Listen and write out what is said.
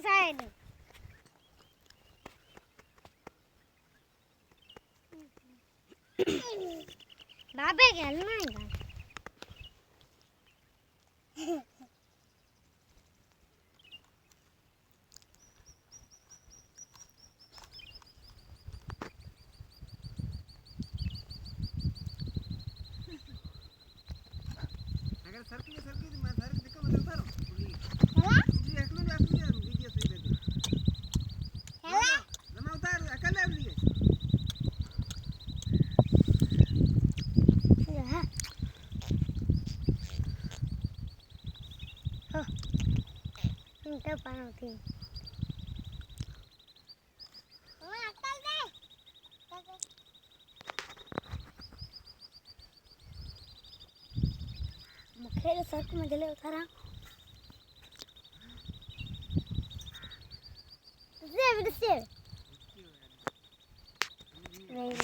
side बाबे घ्यायला नाही का अगर सरकी मैं धर दिक्कत मत उतारो हेला जी एकलो वीडियो से दे हेला ना उतार अकेले अपनी हाँ हाँ इनका पाना थी वो अकल दे मुखेल सर को मजले उतारा सेव नहीं